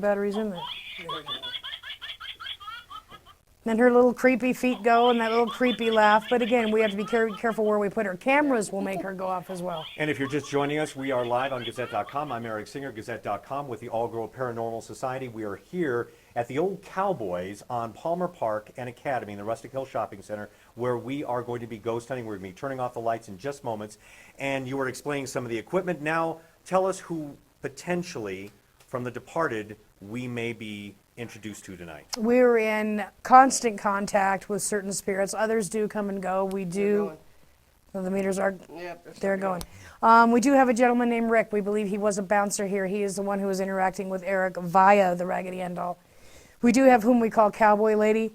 batteries in there. Then her little creepy feet go and that little creepy laugh. But again, we have to be careful where we put her. Cameras will make her go off as well. And if you're just joining us, we are live on Gazette.com. I'm Eric Singer, Gazette.com with the All Girl Paranormal Society. We are here at the old Cowboys on Palmer Park and Academy in the Rustic Hill Shopping Center, where we are going to be ghost hunting. We're going to be turning off the lights in just moments. And you were explaining some of the equipment. Now, tell us who potentially from the departed we may be introduced to tonight. We're in constant contact with certain spirits. Others do come and go. We do. The meters are, yep, they're going. We do have a gentleman named Rick. We believe he was a bouncer here. He is the one who was interacting with Eric via the Raggedy Ann doll. We do have whom we call Cowboy Lady.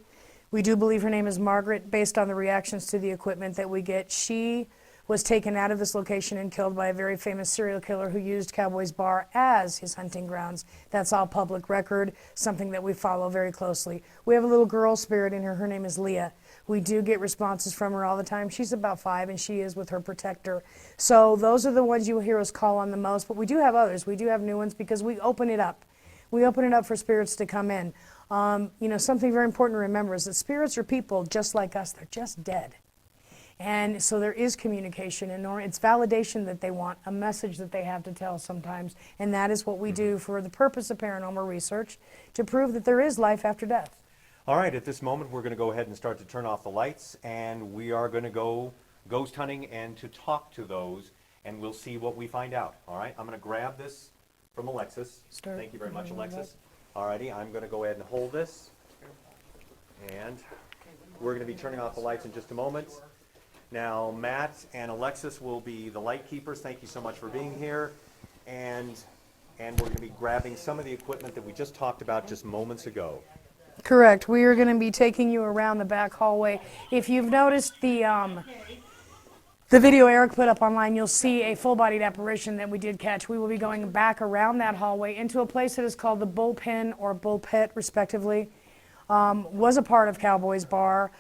We do believe her name is Margaret, based on the reactions to the equipment that we get. She was taken out of this location and killed by a very famous serial killer who used Cowboy's Bar as his hunting grounds. That's all public record, something that we follow very closely. We have a little girl spirit in her. Her name is Leah. We do get responses from her all the time. She's about 5, and she is with her protector. So those are the ones you will hear us call on the most, but we do have others. We do have new ones because we open it up. We open it up for spirits to come in. Something very important to remember is that spirits are people just like us. They're just dead. And so there is communication, and it's validation that they want, a message that they have to tell sometimes, and that is what we do for the purpose of paranormal research, to prove that there is life after death. All right, at this moment we're going to go ahead and start to turn off the lights, and we are going to go ghost hunting and to talk to those, and we'll see what we find out. All right, I'm going to grab this from Alexis. Thank you very much, Alexis. All righty, I'm going to go ahead and hold this, and we're going to be turning off the lights in just a moment. Now, Matt and Alexis will be the light keepers. Thank you so much for being here. And we're going to be grabbing some of the equipment that we just talked about just moments ago. Correct. We are going to be taking you around the back hallway. If you've noticed the video Eric put up online, you'll see a full-bodied apparition that we did catch. We will be going back around that hallway into a place that is called the Bullpen or Bull Pit, respectively. Was a part of Cowboy's Bar.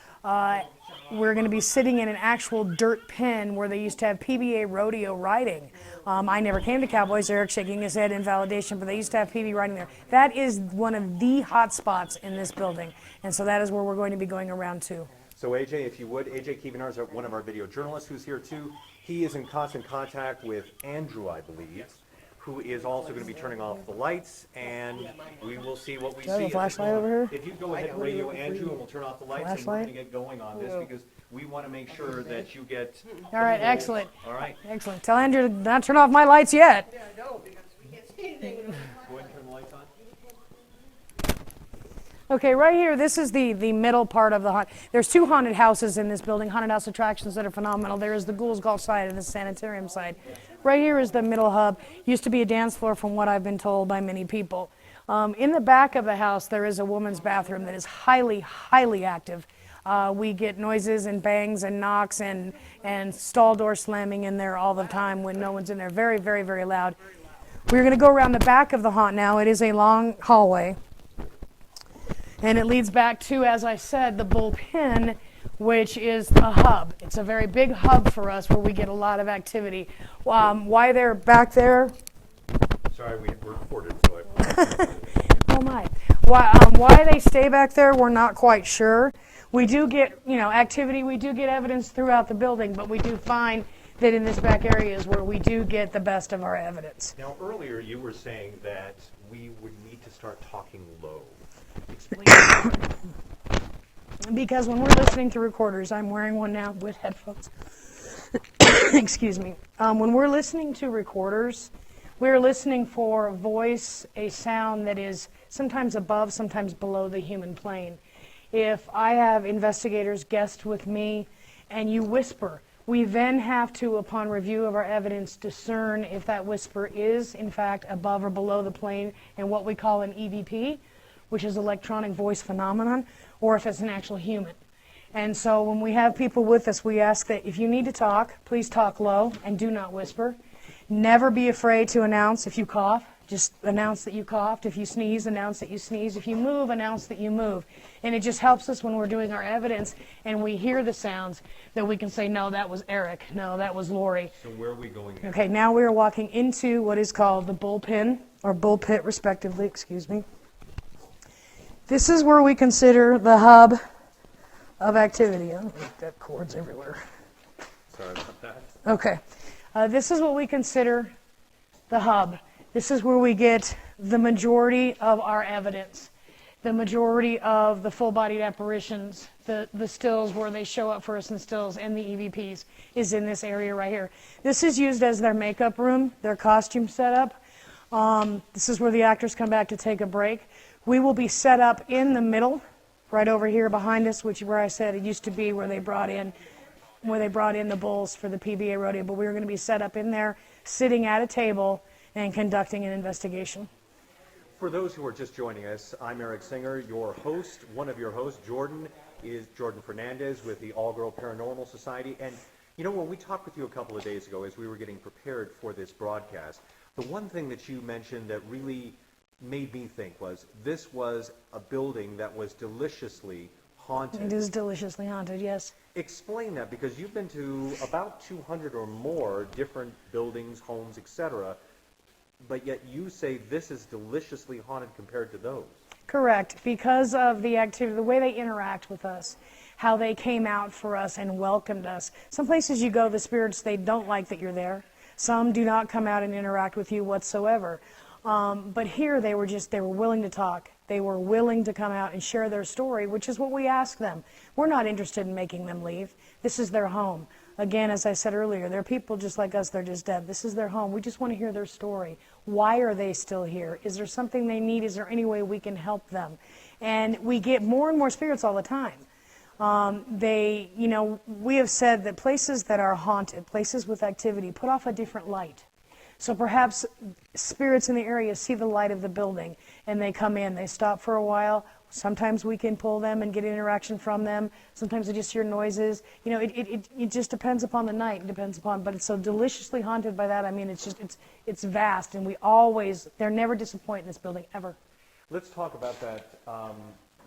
We're going to be sitting in an actual dirt pen where they used to have PBA rodeo riding. I never came to Cowboys. Eric shaking his head in validation, but they used to have PB riding there. That is one of the hot spots in this building, and so that is where we're going to be going around to. So AJ, if you would, AJ Keevenar is one of our video journalists who's here too. He is in constant contact with Andrew, I believe, who is also going to be turning off the lights, and we will see what we see. Do I have a flashlight over here? If you go ahead and radio Andrew, and we'll turn off the lights, and we're going to get going on this because we want to make sure that you get... All right, excellent. All right. Excellent. Tell Andrew to not turn off my lights yet. Yeah, no, because we can't see anything. Go ahead and turn the lights on. Okay, right here, this is the middle part of the haunt. There's 2 haunted houses in this building, haunted house attractions that are phenomenal. There is the Ghouls Gulch side and the Sanitarium side. Right here is the middle hub. Used to be a dance floor from what I've been told by many people. In the back of the house, there is a woman's bathroom that is highly, highly active. We get noises and bangs and knocks and stall door slamming in there all the time when no one's in there. Very, very, very loud. We're going to go around the back of the haunt now. It is a long hallway. And it leads back to, as I said, the bullpen, which is a hub. It's a very big hub for us where we get a lot of activity. Why they're back there? Sorry, we're recorded, so I... Oh my. Why they stay back there, we're not quite sure. We do get, activity. We do get evidence throughout the building, but we do find that in this back area is where we do get the best of our evidence. Now, earlier you were saying that we would need to start talking low. Explain. Because when we're listening to recorders, I'm wearing one now with headphones. Excuse me. When we're listening to recorders, we're listening for a voice, a sound that is sometimes above, sometimes below the human plane. If I have investigators guest with me and you whisper, we then have to, upon review of our evidence, discern if that whisper is, in fact, above or below the plane and what we call an EVP, which is electronic voice phenomenon, or if it's an actual human. And so when we have people with us, we ask that if you need to talk, please talk low and do not whisper. Never be afraid to announce if you cough. Just announce that you coughed. If you sneeze, announce that you sneeze. If you move, announce that you move. And it just helps us when we're doing our evidence and we hear the sounds that we can say, no, that was Eric. No, that was Lori. So where are we going now? Okay, now we are walking into what is called the bullpen. or bull pit respectively, excuse me. This is where we consider the hub of activity. Oh, that cord's everywhere. Sorry about that. Okay. This is what we consider the hub. This is where we get the majority of our evidence, the majority of the full-bodied apparitions, the stills where they show up for us in stills, and the EVPs is in this area right here. This is used as their makeup room, their costume setup. This is where the actors come back to take a break. We will be set up in the middle, right over here behind us, which is where I said it used to be where they brought in the bulls for the PBA rodeo, but we're going to be set up in there, sitting at a table and conducting an investigation. For those who are just joining us, I'm Eric Singer, your host. One of your hosts, Jordan, is Jordan Fernandez with the All Girl Paranormal Society. And you know, when we talked with you a couple of days ago as we were getting prepared for this broadcast, the one thing that you mentioned that really made me think was this was a building that was deliciously haunted. It is deliciously haunted, yes. Explain that, because you've been to about 200 or more different buildings, homes, etc., but yet you say this is deliciously haunted compared to those. Correct, because of the activity, the way they interact with us, how they came out for us and welcomed us. Some places you go, the spirits, they don't like that you're there. Some do not come out and interact with you whatsoever. But here they were willing to talk. They were willing to come out and share their story, which is what we ask them. We're not interested in making them leave. This is their home. Again, as I said earlier, they're people just like us. They're just dead. This is their home. We just want to hear their story. Why are they still here? Is there something they need? Is there any way we can help them? And we get more and more spirits all the time. We have said that places that are haunted, places with activity, put off a different light. So perhaps spirits in the area see the light of the building and they come in, they stop for a while. Sometimes we can pull them and get interaction from them. Sometimes they just hear noises. You know, it just depends upon the night. It depends upon, but it's so deliciously haunted by that. I mean, it's vast, and they're never disappointed in this building, ever. Let's talk about that,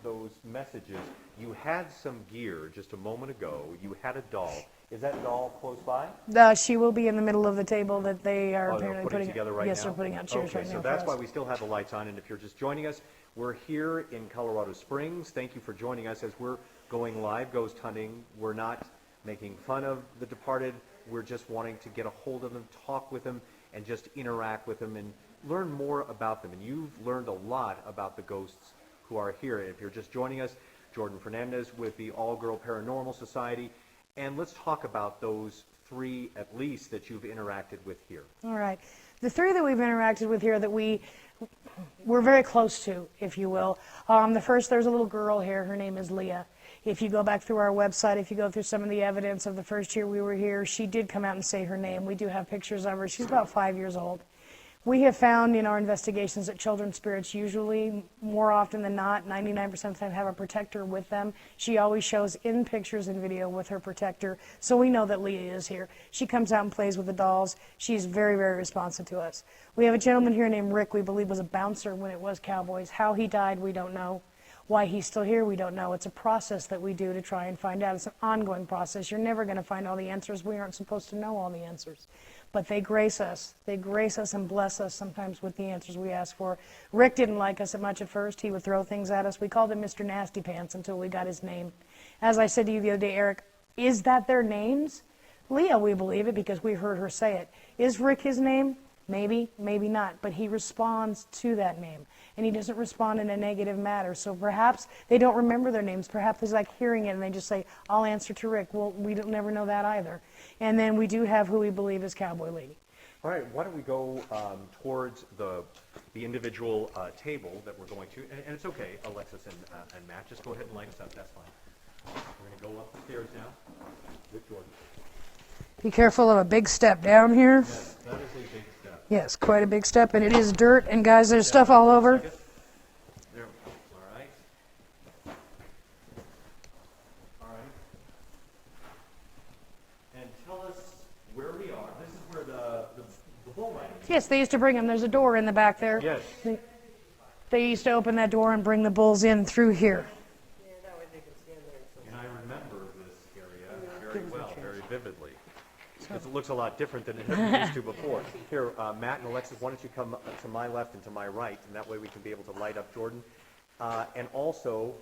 those messages. You had some gear just a moment ago. You had a doll. Is that doll close by? She will be in the middle of the table that they are apparently putting together right now? Yes, they're putting out chairs right now. So that's why we still have the lights on. And if you're just joining us, we're here in Colorado Springs. Thank you for joining us as we're going live ghost hunting. We're not making fun of the departed. We're just wanting to get a hold of them, talk with them, and just interact with them and learn more about them. And you've learned a lot about the ghosts who are here. If you're just joining us, Jordan Fernandez with the All Girl Paranormal Society. And let's talk about those three, at least, that you've interacted with here. All right. The three that we've interacted with here that we're very close to, if you will. The first, there's a little girl here. Her name is Leah. If you go back through our website, if you go through some of the evidence of the first year we were here, she did come out and say her name. We do have pictures of her. She's about 5 years old. We have found in our investigations that children's spirits usually, more often than not, 99% of the time have a protector with them. She always shows in pictures and video with her protector, so we know that Leah is here. She comes out and plays with the dolls. She's very, very responsive to us. We have a gentleman here named Rick, we believe was a bouncer when it was Cowboys. How he died, we don't know. Why he's still here, we don't know. It's a process that we do to try and find out. It's an ongoing process. You're never going to find all the answers. We aren't supposed to know all the answers. But they grace us. They grace us and bless us sometimes with the answers we ask for. Rick didn't like us much at first. He would throw things at us. We called him Mr. Nasty Pants until we got his name. As I said to you the other day, Eric, is that their names? Leah, we believe it because we heard her say it. Is Rick his name? Maybe, maybe not. But he responds to that name. And he doesn't respond in a negative manner. So perhaps they don't remember their names. Perhaps it's like hearing it and they just say, I'll answer to Rick. Well, we don't never know that either. And then we do have who we believe is Cowboy Lady. All right, why don't we go towards the individual table that we're going to. And it's okay, Alexis and Matt, just go ahead and light us up. That's fine. We're going to go up the stairs now with Jordan. Be careful of a big step down here. Yes, that is a big step. Yes, quite a big step, and it is dirt, and guys, there's stuff all over. There, all right. All right. And tell us where we are. This is where the bull riding is. Yes, they used to bring them. There's a door in the back there. Yes. They used to open that door and bring the bulls in through here. And I remember this area very well, very vividly. because it looks a lot different than it used to before. Here, Matt and Alexis, why don't you come to my left and to my right, and that way we can be able to light up Jordan. And also,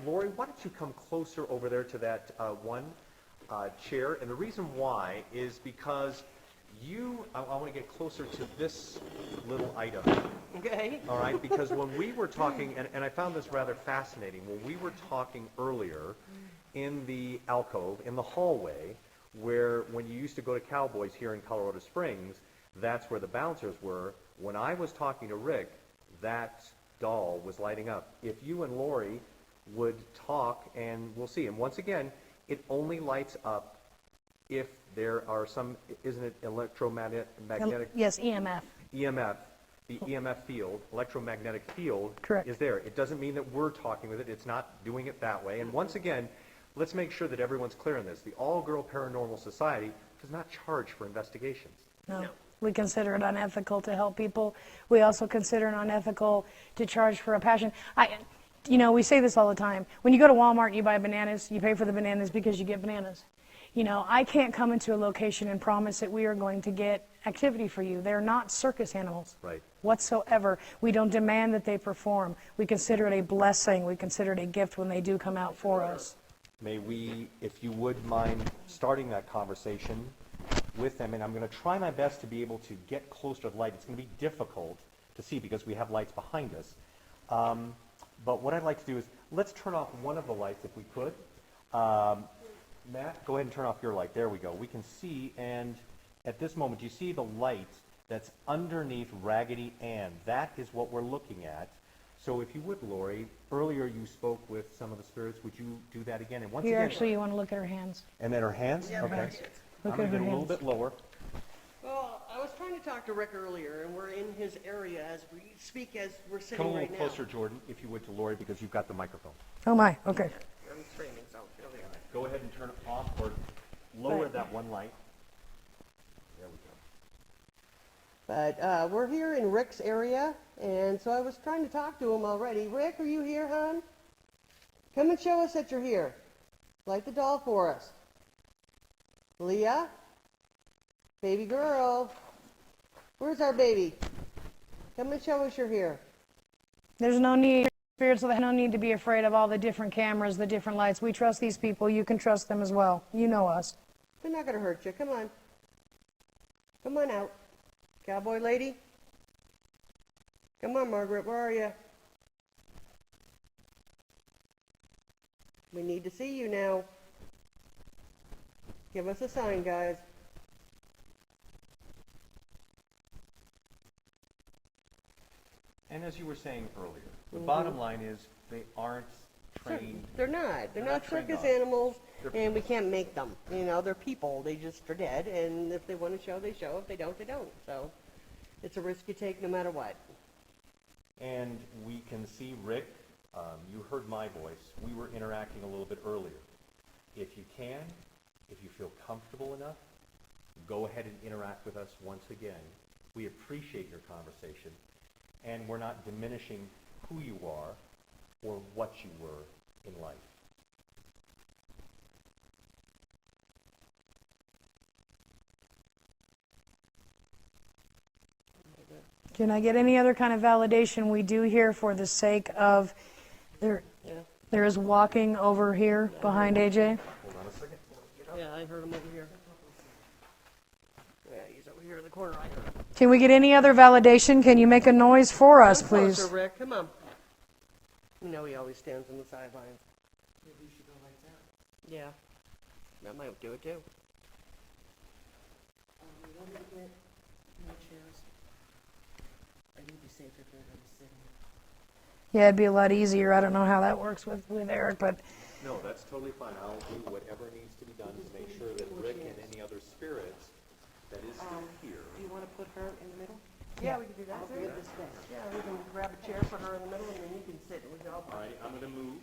Lori, why don't you come closer over there to that one chair? And the reason why is because I want to get closer to this little item. Okay. All right, because when we were talking, and I found this rather fascinating, when we were talking earlier in the alcove, in the hallway, where when you used to go to Cowboys here in Colorado Springs, that's where the bouncers were. When I was talking to Rick, that doll was lighting up. If you and Lori would talk, and we'll see. And once again, it only lights up if there are some, isn't it electromagnetic? Yes, EMF. EMF, the EMF field, electromagnetic field, Correct. is there. It doesn't mean that we're talking with it. It's not doing it that way. And once again, let's make sure that everyone's clear on this. The All Girl Paranormal Society does not charge for investigations. No. We consider it unethical to help people. We also consider it unethical to charge for a passion. We say this all the time. When you go to Walmart and you buy bananas, you pay for the bananas because you get bananas. I can't come into a location and promise that we are going to get activity for you. They're not circus animals. Right. Whatsoever. We don't demand that they perform. We consider it a blessing. We consider it a gift when they do come out for us. May we, if you would mind starting that conversation with them, and I'm going to try my best to be able to get closer to the light. It's going to be difficult to see because we have lights behind us. But what I'd like to do is, let's turn off one of the lights if we could. Matt, go ahead and turn off your light. There we go. We can see, and at this moment, you see the light that's underneath Raggedy Ann. That is what we're looking at. So if you would, Lori, earlier you spoke with some of the spirits. Would you do that again? And once Here, again, actually, you want to look at her hands. and then her hands? Yeah, Okay. Look I'm at going to her get a little hands. bit lower. Well, I was trying to talk to Rick earlier, and we're in his area as we speak, as we're sitting Come a right little now. closer, Jordan, if you would, to Lori, because you've got the microphone. Oh, my. Okay. I'm streaming, so here we are. Go ahead and turn it off or lower Right. that one light. There we go. But we're here in Rick's area, and so I was trying to talk to him already. Rick, are you here, hon? Come and show us that you're here. Light the doll for us. Leah? Baby girl. Where's our baby? Come and show us you're here. There's no need, spirits, so there's no need to be afraid of all the different cameras, the different lights. We trust these people. You can trust them as well. You know us. They're not going to hurt you. Come on. Come on out. Cowboy Lady? Come on, Margaret. Where are you? We need to see you now. Give us a sign, guys. And as you were saying earlier, the bottom line is they aren't trained. They're not. They're not trained circus dogs. animals, They're and we can't make them. They're people. They just are dead, and if they want to show, they show. If they don't, they don't. So it's a risk you take no matter what. And we can see Rick, you heard my voice. We were interacting a little bit earlier. If you can, if you feel comfortable enough, go ahead and interact with us once again. We appreciate your conversation, and we're not diminishing who you are or what you were in life. Can I get any other kind of validation we do here for the sake of there? Yeah. There is walking over here behind AJ. Hold on a second. Yeah, I heard him over here. Yeah, he's over here in the corner. I heard him. Can we get any other validation? Can you make a noise for us, Come please? closer, Rick. Come on. He always stands on the sidelines. Maybe we should go like that. Yeah, that might do it too. We want to get more chairs. I think it'd be safer if everybody was sitting. Yeah, it'd be a lot easier. I don't know how that works with Eric, but No, that's totally fine. I'll do whatever needs to be done to make sure that Rick and any other spirits that is still here. Do you want to put her in the middle? Yeah, we can do that I'll too. get this way. Yeah, we can grab a chair, put her in the middle, and then you can sit and we can all. All right, I'm going to move.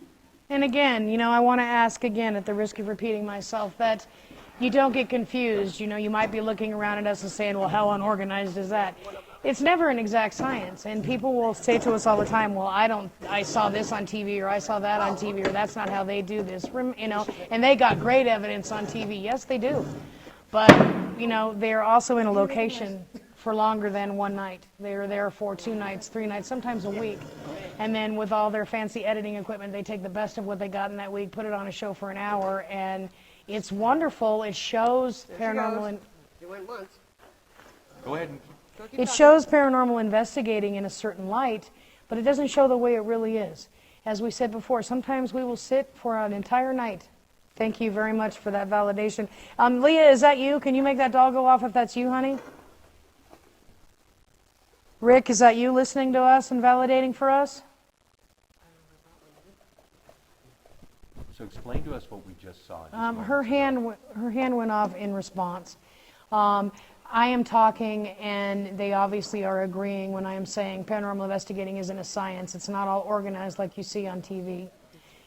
and again, I want to ask again, at the risk of repeating myself, that you don't get confused. You might be looking around at us and saying, well, how unorganized is that? It's never an exact science, and people will say to us all the time, well, I saw this on TV, or I saw that on TV, or that's not how they do this, and they got great evidence on TV. Yes, they do. But, you know, they're also in a location for longer than one night. They're there for 2 nights, 3 nights, sometimes a week. And then with all their fancy editing equipment, they take the best of what they got in that week, put it on a show for an hour, and it's wonderful. It shows There she paranormal goes. and It went once. Go ahead and Go keep it talking. shows paranormal investigating in a certain light, but it doesn't show the way it really is. As we said before, sometimes we will sit for an entire night. Thank you very much for that validation. Leah, is that you? Can you make that doll go off if that's you, honey? Rick, is that you listening to us and validating for us? so explain to us what we just saw. Her hand went off in response. I am talking, and they obviously are agreeing when I am saying paranormal investigating isn't a science. It's not all organized like you see on TV.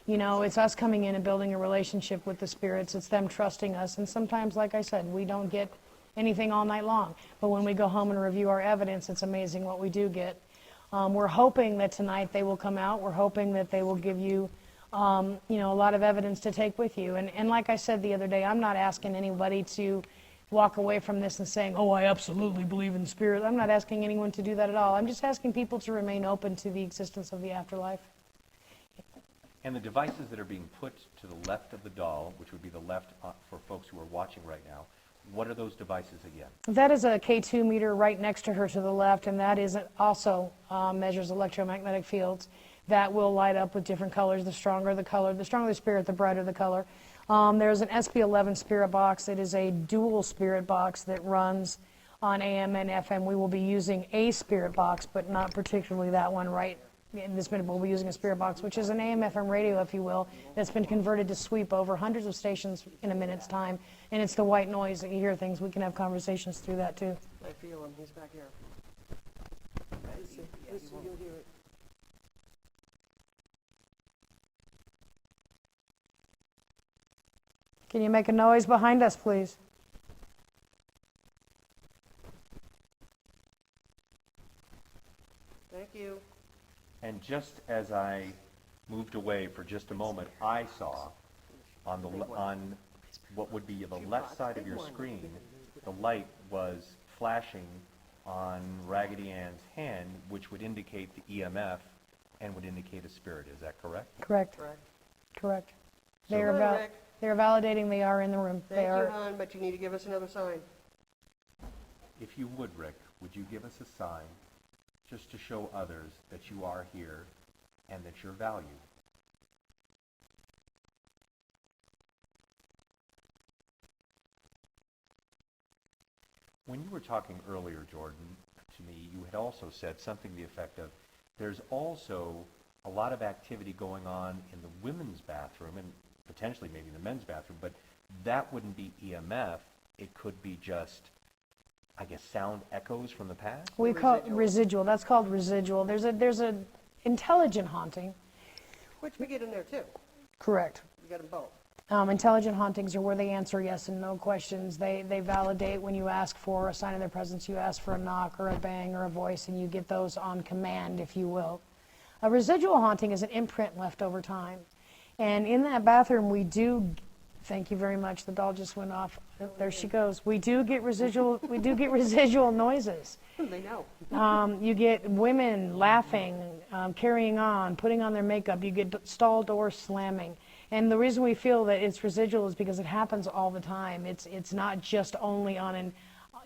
You know, it's us coming in and building a relationship with the spirits. It's them trusting us. And sometimes, like I said, we don't get anything all night long. But when we go home and review our evidence, it's amazing what we do get. We're hoping that tonight they will come out. We're hoping that they will give you, you know, a lot of evidence to take with you. And like I said the other day, I'm not asking anybody to walk away from this and saying, oh, I absolutely believe in spirit. I'm not asking anyone to do that at all. I'm just asking people to remain open to the existence of the afterlife. And the devices that are being put to the left of the doll, which would be the left for folks who are watching right now, what are those devices again? That is a K2 meter right next to her to the left, and that is also measures electromagnetic fields that will light up with different colors. The stronger the color, the stronger the spirit, the brighter the color. There's an SB11 spirit box. It is a dual spirit box that runs on AM and FM. We will be using a spirit box, but not particularly that one right in this minute. We'll be using a spirit box, which is an AM FM radio, if you will, that's been converted to sweep over hundreds of stations in a minute's time. And it's the white noise that you hear things. We can have conversations through that too. I feel him. He's back here. Listen, you'll hear it. Can you make a noise behind us, please? Thank you. And just as I moved away for just a moment, I saw on what would be the left side of your screen, the light was flashing on Raggedy Ann's hand, which would indicate the EMF and would indicate a spirit. Is that correct? Correct. Correct. Correct. So- They are Come on, Rick. they're validating they are in the room. Thank They you, are. hon, but you need to give us another sign. If you would, Rick, would you give us a sign just to show others that you are here and that you're valued? When you were talking earlier, Jordan, to me, you had also said something to the effect of, there's also a lot of activity going on in the women's bathroom and potentially maybe the men's bathroom, but that wouldn't be EMF. It could be just, I guess, sound echoes from the past? We call it residual. That's called residual. There's a intelligent haunting. Which we get in there too. Correct. We got them both. Intelligent hauntings are where they answer yes and no questions. They validate when you ask for a sign of their presence. You ask for a knock or a bang or a voice, and you get those on command, if you will. A residual haunting is an imprint left over time. And in that bathroom, we do, thank you very much, the doll just went off. There she goes. We do get residual noises. They know. You get women laughing, carrying on, putting on their makeup. You get stall doors slamming. And the reason we feel that it's residual is because it happens all the time. It's not just only on an,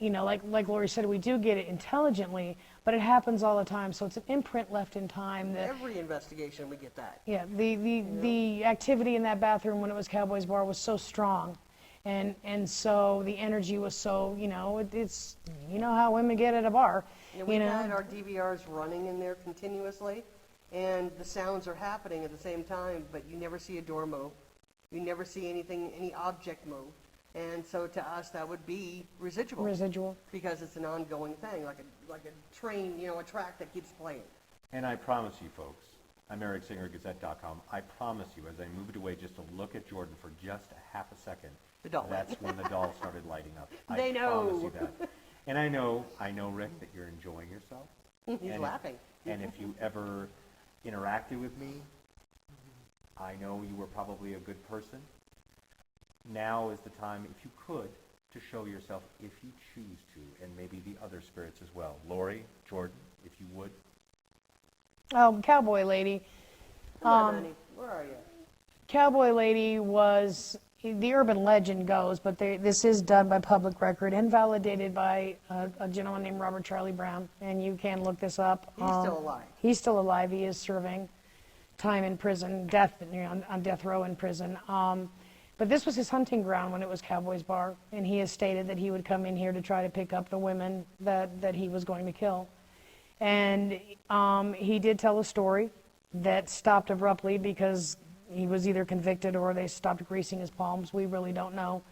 you know, like Lori said, we do get it intelligently, but it happens all the time. So it's an imprint left in time. That, Every investigation we get that. yeah, the activity in that bathroom when it was Cowboy's Bar was so strong. And so the energy was so, you know, it's, you know how women get at a bar. And we've had our DVRs running in there continuously, and the sounds are happening at the same time, but you never see a door move. You never see anything, any object move. And so to us, that would be residual. Residual. Because it's an ongoing thing, like a train, you know, a track that keeps playing. And I promise you, folks, I'm Eric Singer, Gazette.com. I promise you, as I moved away just to look at Jordan for just a half a second, The doll. that's when the doll started lighting up. They know. I promise you that. And I know, Rick, that you're enjoying yourself. He's And- laughing. And if you ever interacted with me, I know you were probably a good person. Now is the time, if you could, to show yourself if you choose to, and maybe the other spirits as well. Lori, Jordan, if you would. Oh, Cowboy Lady. Come on, honey. Where are you? Cowboy Lady was, the urban legend goes, but this is done by public record and validated by a gentleman named Robert Charlie Brown, and you can look this up. He's still alive. He's still alive. He is serving time in prison, on death row in prison. But this was his hunting ground when it was Cowboy's Bar, and he has stated that he would come in here to try to pick up the women that he was going to kill. And he did tell a story that stopped abruptly because he was either convicted or they stopped greasing his palms. We really don't know.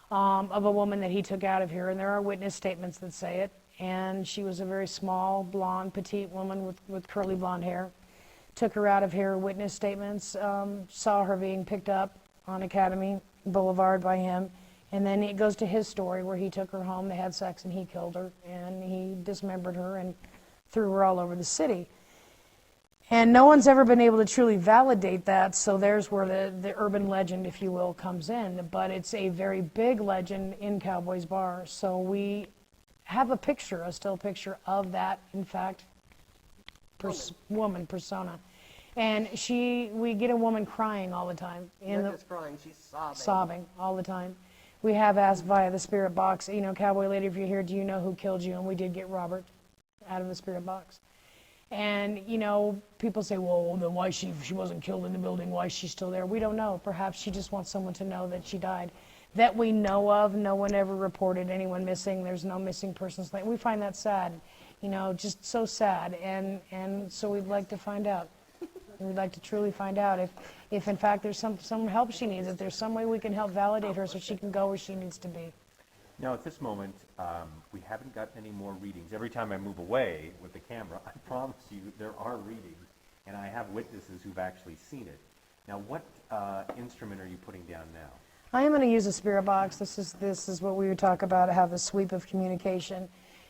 Of a woman that he took out of here, and there are witness statements that say it. And she was a very small, blonde, petite woman with curly blonde hair. Took her out of here, witness statements, saw her being picked up on Academy Boulevard by him. And then it goes to his story where he took her home, they had sex, and he killed her, and he dismembered her and threw her all over the city. And no one's ever been able to truly validate that, so there's where the urban legend, if you will, comes in. But it's a very big legend in Cowboy's Bar. So we have a picture, a still picture of that, in fact, woman persona. And we get a woman crying all the time. Not just crying, she's sobbing. Sobbing all the time. We have asked via the spirit box, Cowboy Lady, if you're here, do you know who killed you? And we did get Robert out of the spirit box. And, people say, well, then why she wasn't killed in the building, why is she still there? We don't know. Perhaps she just wants someone to know that she died. That we know of, no one ever reported anyone missing. There's no missing persons. We find that sad, just so sad. And so we'd like to find out. We'd like to truly find out if in fact there's some help she needs, if there's some way we can help validate her so she can go where she needs to be. Now, at this moment, we haven't got any more readings. Every time I move away with the camera, I promise you there are readings, and I have witnesses who've actually seen it. Now, what instrument are you putting down now? I am going to use a spirit box. This is what we would talk about, have the sweep of communication.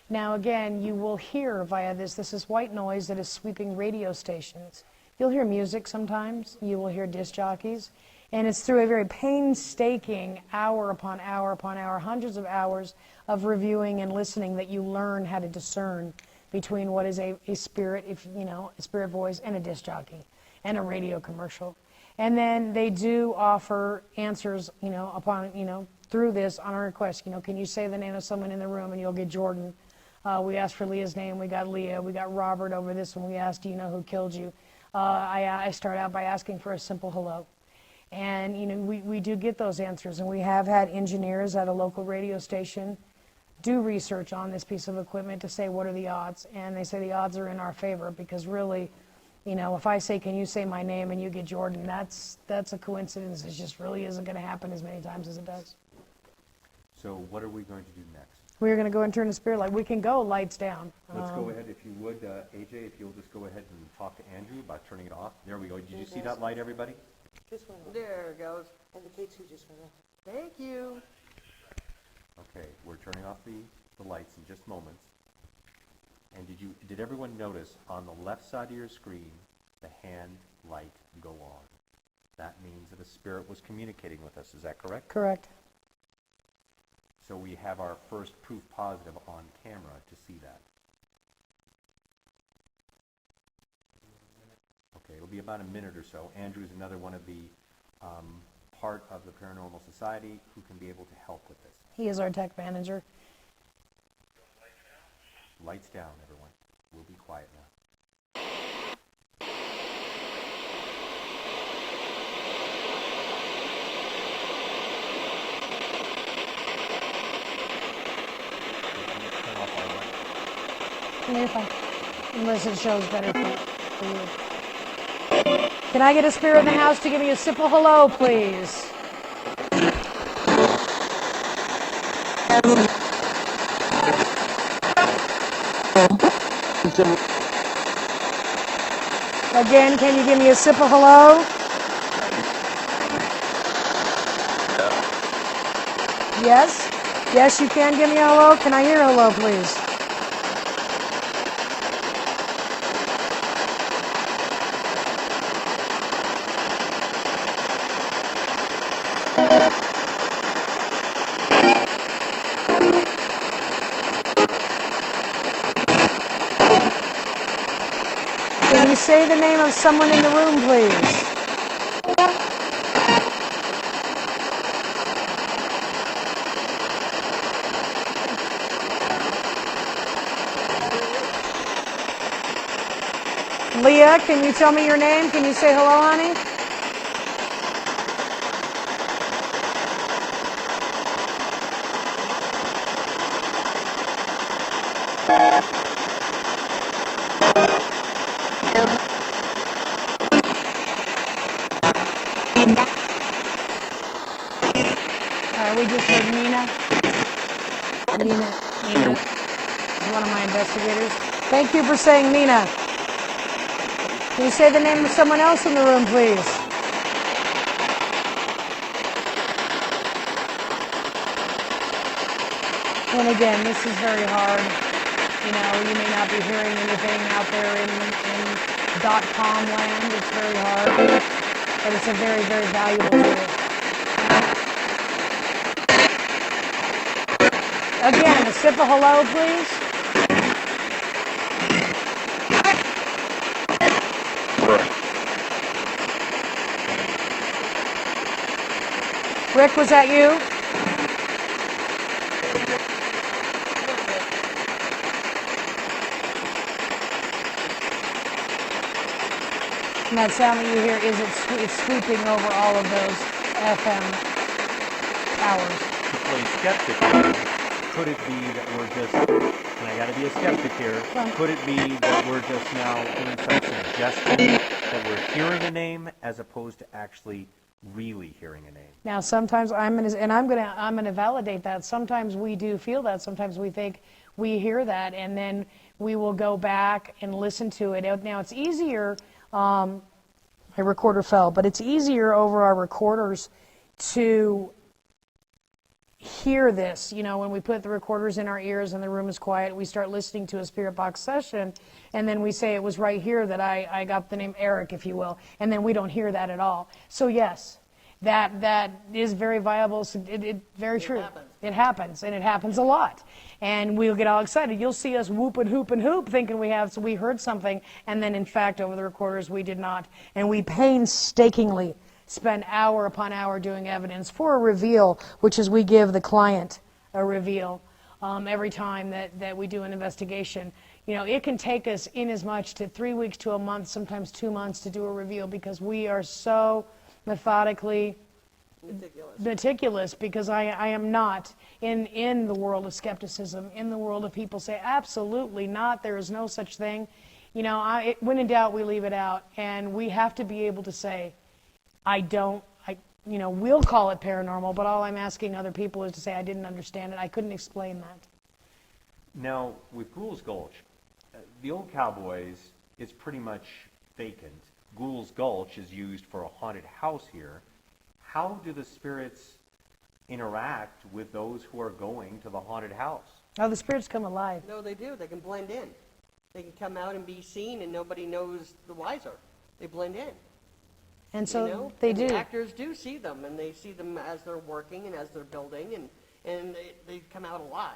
Now, again, you will hear via this is white noise that is sweeping radio stations. You'll hear music sometimes. You will hear disc jockeys. And it's through a very painstaking hour upon hour upon hour, hundreds of hours of reviewing and listening that you learn how to discern between what is a spirit, a spirit voice, and a disc jockey, and a radio commercial. And then they do offer answers, through this on a request. Can you say the name of someone in the room, and you'll get Jordan. We asked for Leah's name. We got Leah. We got Robert over this one. We asked, do you know who killed you? I start out by asking for a simple hello. And, we do get those answers. And we have had engineers at a local radio station do research on this piece of equipment to say, what are the odds? And they say the odds are in our favor because really, if I say, can you say my name, and you get Jordan, that's a coincidence. It just really isn't going to happen as many times as it does. So what are we going to do next? We're going to go and turn the spirit light. We can go lights down. Let's go ahead, if you would, AJ, if you'll just go ahead and talk to Andrew about turning it off. There we go. Did you see that light, everybody? Just went off. There it goes. And the K2 just went off. Thank you. Okay, we're turning off the lights in just moments. And did everyone notice on the left side of your screen the hand light go on? That means that a spirit was communicating with us. Is that correct? Correct. So we have our first proof positive on camera to see that. Okay, it'll be about a minute or so. Andrew is another one of the part of the Paranormal Society who can be able to help with this. He is our tech manager. Lights down, everyone. We'll be quiet now. Turn off our lights. You're fine. Unless it shows better for you. Can I get a spirit in the house to give me a simple hello, please? Again, can you give me a simple hello? Yes? Yes, you can give me a hello. Can I hear a hello, please? Can you say the name of someone in the room, please? Leah, can you tell me your name? Can you say hello, honey? We just heard Nina. Nina is one of my investigators. Thank you for saying Nina. Can you say the name of someone else in the room, please? And again, this is very hard. You know, you may not be hearing anything out there in .com land. It's very hard, but it's a very, very valuable tool. Again, a sip of hello, please. Rick, was that you? And that sound that you hear is it's sweeping over all of those FM towers. To play skeptic here, could it be that we're just, and I gotta be a skeptic here, could it be that we're just now doing some suggestion that we're hearing a name as opposed to actually really hearing a name? Now, sometimes I'm gonna validate that. Sometimes we do feel that. Sometimes we think we hear that, and then we will go back and listen to it. Now, it's easier. My recorder fell, but it's easier over our recorders to hear this. You know, when we put the recorders in our ears and the room is quiet, we start listening to a spirit box session, and then we say it was right here that I got the name Eric, if you will, and then we don't hear that at all. So yes, that is very viable. Very true. It happens, and it happens a lot. And we'll get all excited. You'll see us whoop and hoop and hoop, thinking we heard something, and then in fact over the recorders we did not. And we painstakingly spend hour upon hour doing evidence for a reveal, which is we give the client a reveal every time that we do an investigation. You know, it can take us in as much to 3 weeks to a month, sometimes 2 months to do a reveal, because we are so methodically meticulous, because I am not in the world of skepticism, in the world of people say absolutely not, there is no such thing. You know, when in doubt we leave it out, and we have to be able to say we'll call it paranormal, but all I'm asking other people is to say I didn't understand it, I couldn't explain that. Now, with Ghouls Gulch, the old Cowboys is pretty much vacant. Ghouls Gulch is used for a haunted house here. How do the spirits interact with those who are going to the haunted house? Oh, the spirits come alive. No, they do. They can blend in. They can come out and be seen, and nobody knows the wiser. They blend in. And so you know? they and do. The actors do see them, and they see them as they're working and as they're building, and they come out alive.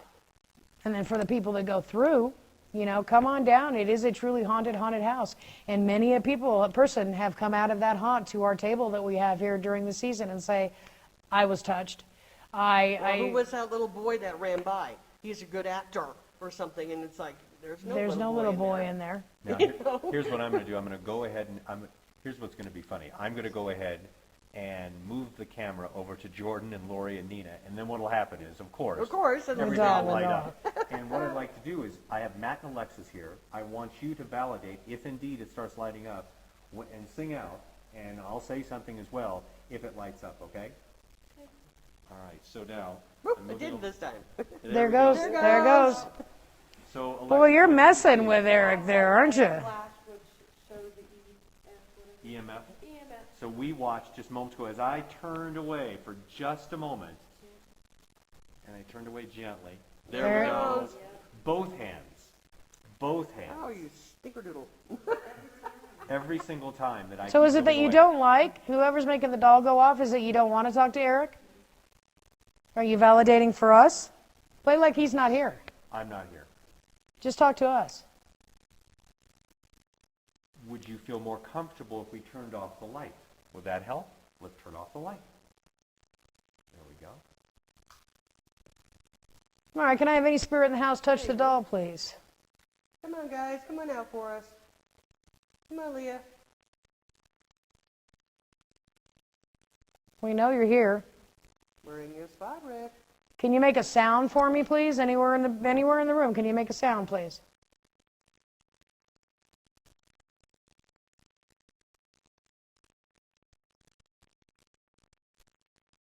And then for the people that go through, you know, come on down. It is a truly haunted house. And many a person have come out of that haunt to our table that we have here during the season and say, I was touched. Who was that little boy that ran by? He's a good actor or something, and it's like, there's no little boy in there. Now, here's what I'm going to do. I'm going to go ahead and here's what's going to be funny. I'm going to go ahead and move the camera over to Jordan and Lori and Nina, and then what will happen is, of course, and everything will light up. And what I'd like to do is, I have Mack Alexis here. I want you to validate if indeed it starts lighting up, and sing out, and I'll say something as well if it lights up, okay? All right, so now... it did this time. There goes. So, Alexis, Boy, you're messing with Eric there, aren't you? EMF? So we watched just moments ago as I turned away for just a moment, and I turned away gently. There we go. Both hands. Both hands. Oh, you snickerdoodle. Every single time that I... So is it that you don't like, whoever's making the doll go off, is it you don't want to talk to Eric? Are you validating for us? Play like he's not here. I'm not here. Just talk to us. would you feel more comfortable if we turned off the light? Would that help? Let's turn off the light. There we go. All right, can I have any spirit in the house touch the doll, please? Come on, guys. Come on out for us. Come on, Leah. We know you're here. We're in your spot, Rick. Can you make a sound for me, please? Anywhere in the room, can you make a sound, please?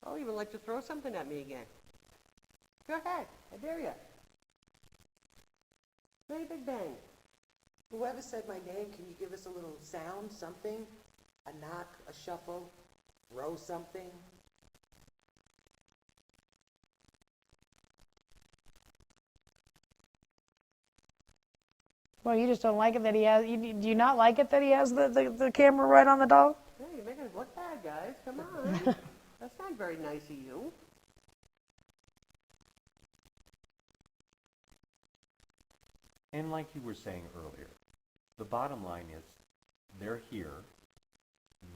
I'll even like to throw something at me again. Go ahead. I dare you. Ready, big bang. Whoever said my name, can you give us a little sound, something? A knock, a shuffle, throw something? Well, you just don't like it that he has. Do you not like it that he has the camera right on the doll? Hey, you're making us look bad, guys. Come on. That's not very nice of you. And like you were saying earlier, the bottom line is they're here.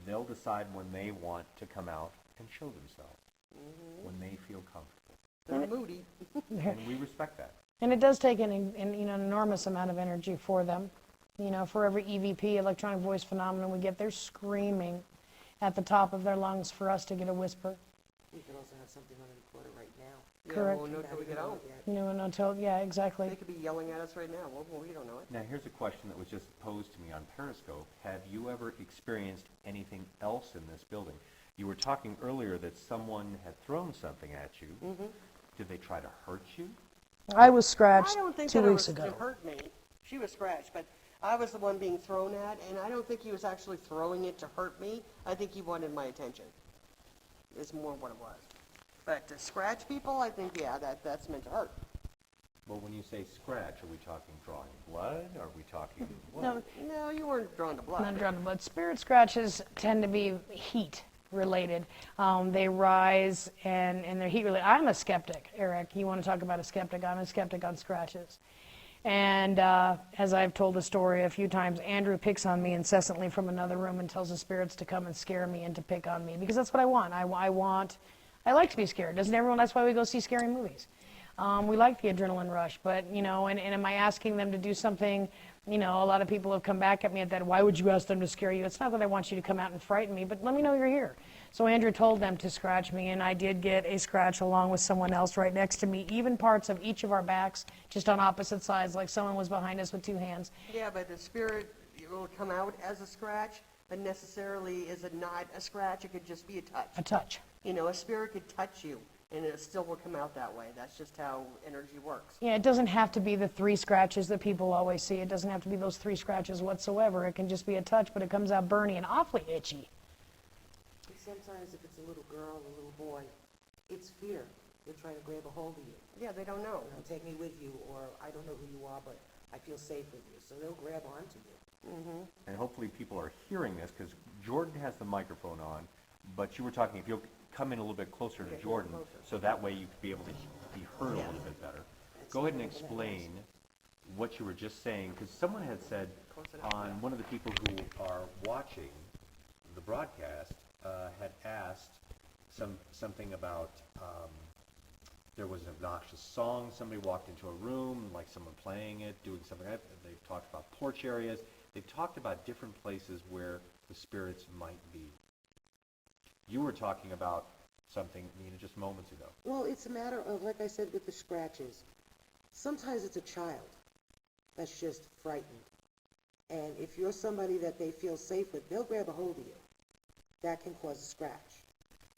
They'll decide when they want to come out and show themselves, when they feel comfortable. They're moody. And we respect that. And it does take an enormous amount of energy for them. You know, for every EVP, electronic voice phenomenon we get, they're screaming at the top of their lungs for us to get a whisper. We could also have something on the recorder right now. Correct. Yeah, we'll know till we get home. No, no, until, yeah, exactly. They could be yelling at us right now. Well, we don't know it. Now, here's a question that was just posed to me on Periscope. Have you ever experienced anything else in this building? You were talking earlier that someone had thrown something at you. Did they try to hurt you? I was I scratched don't think 2 that it weeks was ago. to hurt me. She was scratched, but I was the one being thrown at, and I don't think he was actually throwing it to hurt me. I think he wanted my attention. Is more what it was. But to scratch people, I think, yeah, that's meant to hurt. Well, when you say scratch, are we talking drawing blood? Are we talking what? No, No, you weren't drawn to blood. not drawn to blood. Spirit scratches tend to be heat related. They rise and they're heat related. I'm a skeptic, Eric. You want to talk about a skeptic? I'm a skeptic on scratches. And as I've told the story a few times, Andrew picks on me incessantly from another room and tells the spirits to come and scare me and to pick on me because that's what I want. I like to be scared. Doesn't everyone? That's why we go see scary movies. We like the adrenaline rush, but, you know, and am I asking them to do something? You know, a lot of people have come back at me at that, why would you ask them to scare you? It's not that I want you to come out and frighten me, but let me know you're here. So Andrew told them to scratch me, and I did get a scratch along with someone else right next to me, even parts of each of our backs, just on opposite sides, like someone was behind us with 2 hands. Yeah, but the spirit will come out as a scratch, but necessarily is it not a scratch? It could just be a touch. A touch. You know, a spirit could touch you, and it still will come out that way. That's just how energy works. Yeah, it doesn't have to be the 3 scratches that people always see. It doesn't have to be those 3 scratches whatsoever. It can just be a touch, but it comes out burny and awfully itchy. Sometimes if it's a little girl, a little boy, it's fear. They're trying to grab a hold of you. Yeah, they don't know. You know, take me with you, or I don't know who you are, but I feel safe with you. So they'll grab onto you. And hopefully people are hearing this because Jordan has the microphone on, but you were talking, if you'll come in a little bit closer to Okay, Jordan, closer. so that way you could be able to be heard a little bit better. Go ahead and explain what you were just saying, because someone had said on one of the people who are watching the broadcast had asked something about there was an obnoxious song, somebody walked into a room, like someone playing it, doing something like that. They've talked about porch areas. They've talked about different places where the spirits might be. You were talking about something, Nina, just moments ago. Well, it's a matter of, like I said, with the scratches. Sometimes it's a child that's just frightened. And if you're somebody that they feel safe with, they'll grab a hold of you. That can cause a scratch.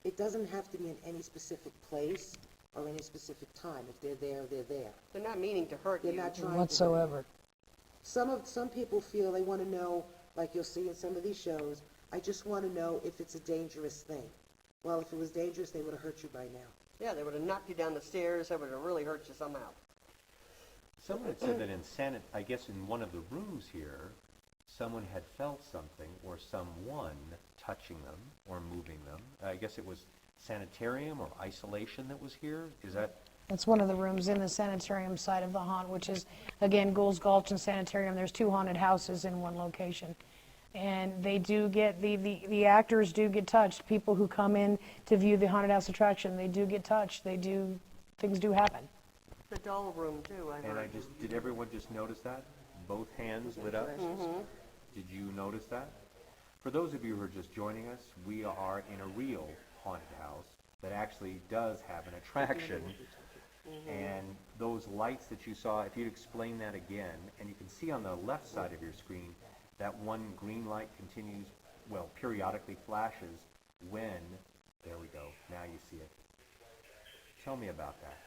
It doesn't have to be in any specific place or any specific time. If they're there, they're there. They're not meaning to hurt They're you. not trying Whatsoever. to. Some people feel they want to know, like you'll see in some of these shows, I just want to know if it's a dangerous thing. Well, if it was dangerous, they would have hurt you by now. Yeah, they would have knocked you down the stairs. That would have really hurt you somehow. Someone had said that I guess in one of the rooms here, someone had felt something or someone touching them or moving them. I guess it was Sanitarium or isolation that was here. Is that? That's one of the rooms in the Sanitarium side of the haunt, which is, again, Ghouls Gulch and Sanitarium. There's 2 haunted houses in one location. And they do get, the actors do get touched. People who come in to view the haunted house attraction, they do get touched. Things do happen. The doll room too, I And heard. did everyone just notice that? Both hands lit up? Did you notice that? For those of you who are just joining us, we are in a real haunted house that actually does have an attraction. And those lights that you saw, if you'd explain that again, and you can see on the left side of your screen, that one green light continues, well, periodically flashes when, there we go, now you see it. Tell me about that.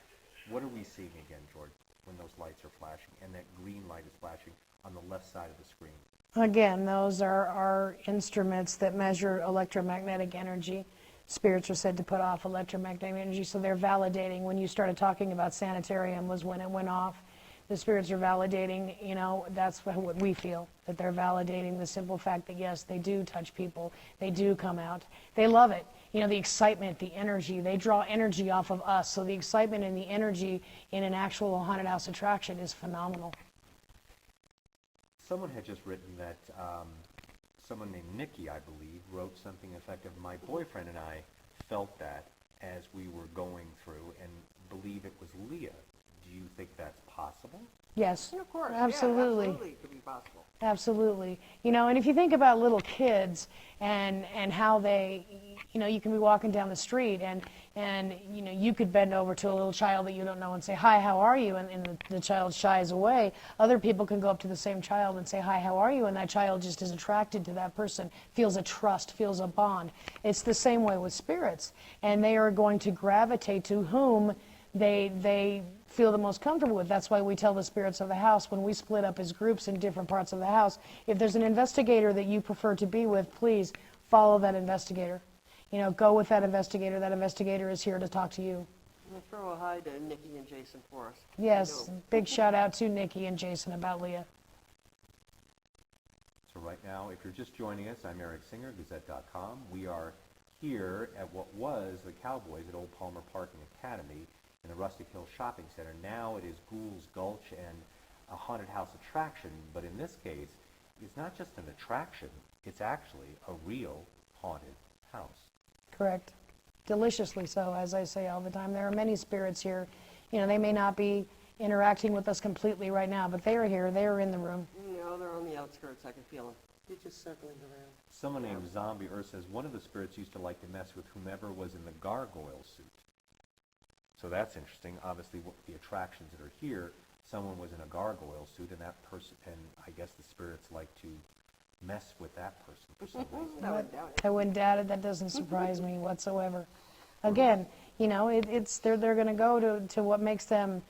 What are we seeing again, George, when those lights are flashing and that green light is flashing on the left side of the screen? Again, those are instruments that measure electromagnetic energy. Spirits are said to put off electromagnetic energy, so they're validating. When you started talking about Sanitarium was when it went off. The spirits are validating, that's what we feel, that they're validating the simple fact that, yes, they do touch people. They do come out. They love it. The excitement, the energy, they draw energy off of us. So the excitement and the energy in an actual haunted house attraction is phenomenal. Someone had just written that, someone named Nikki, I believe, wrote something effective. My boyfriend and I felt that as we were going through and believe it was Leah. Do you think that's possible? Yes, Of course, absolutely. yeah, absolutely, it could be possible. Absolutely. And if you think about little kids and how they, you can be walking down the street and you could bend over to a little child that you don't know and say, "Hi, how are you?" And the child shies away. Other people can go up to the same child and say, "Hi, how are you?" And that child just is attracted to that person, feels a trust, feels a bond. It's the same way with spirits. And they are going to gravitate to whom they feel the most comfortable with. That's why we tell the spirits of the house, when we split up as groups in different parts of the house, if there's an investigator that you prefer to be with, please follow that investigator. Go with that investigator. That investigator is here to talk to you. We'll throw a hi to Nikki and Jason for us. Yes, big shout out to Nikki and Jason about Leah. So right now, if you're just joining us, I'm Eric Singer, Gazette.com. We are here at what was the Cowboys at Old Palmer Park and Academy in the Rustic Hill Shopping Center. Now it is Ghouls Gulch and a haunted house attraction, but in this case, it's not just an attraction, it's actually a real haunted house. Correct. Deliciously so, as I say all the time. There are many spirits here. They may not be interacting with us completely right now, but they are here. They are in the room. No, they're on the outskirts. I can feel them. They're just circling around. Someone named Zombie Earth says one of the spirits used to like to mess with whomever was in the gargoyle suit. So that's interesting. Obviously, the attractions that are here, someone was in a gargoyle suit, and that person, and I guess the spirits like to mess with that person for some reason. I would doubt it. I wouldn't doubt it. That doesn't surprise me whatsoever. Again, they're going to go to what makes them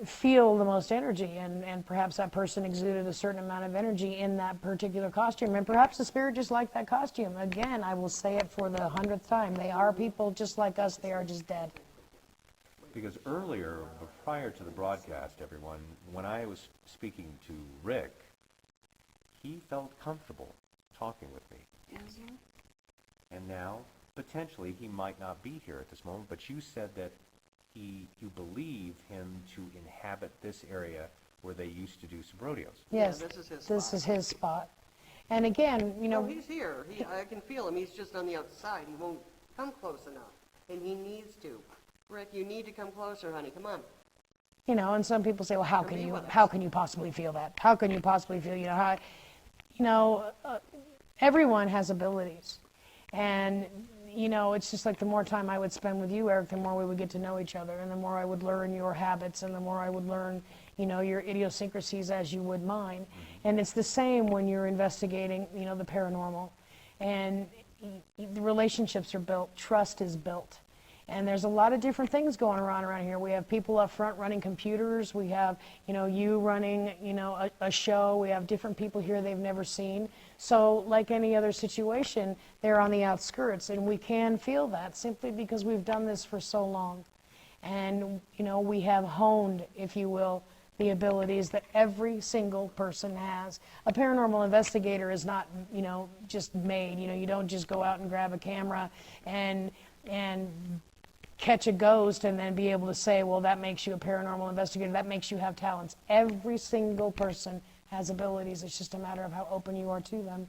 feel the most energy, and perhaps that person exuded a certain amount of energy in that particular costume, and perhaps the spirit just liked that costume. Again, I will say it for the 100th time. They are people just like us. They are just dead. Because earlier, prior to the broadcast, everyone, when I was speaking to Rick, he felt comfortable talking with me. And now, potentially, he might not be here at this moment, but you said that you believe him to inhabit this area where they used to do some rodeos. Yes, this is his this spot. is his spot. And again, No, he's here. I can feel him. He's just on the outside. He won't come close enough, and he needs to. Rick, you need to come closer, honey. Come on. and some people say, well, how be with us. can you possibly feel that? How can you possibly feel, everyone has abilities. And, it's just like the more time I would spend with you, Eric, the more we would get to know each other, and the more I would learn your habits, and the more I would learn, your idiosyncrasies as you would mine. And it's the same when you're investigating, the paranormal. And the relationships are built, trust is built. And there's a lot of different things going around here. We have people up front running computers. We have, you running, a show. We have different people here they've never seen. So like any other situation, they're on the outskirts. And we can feel that simply because we've done this for so long. And, we have honed, if you will, the abilities that every single person has. A paranormal investigator is not, just made. You don't just go out and grab a camera and catch a ghost and then be able to say, well, that makes you a paranormal investigator, that makes you have talents. Every single person has abilities. It's just a matter of how open you are to them.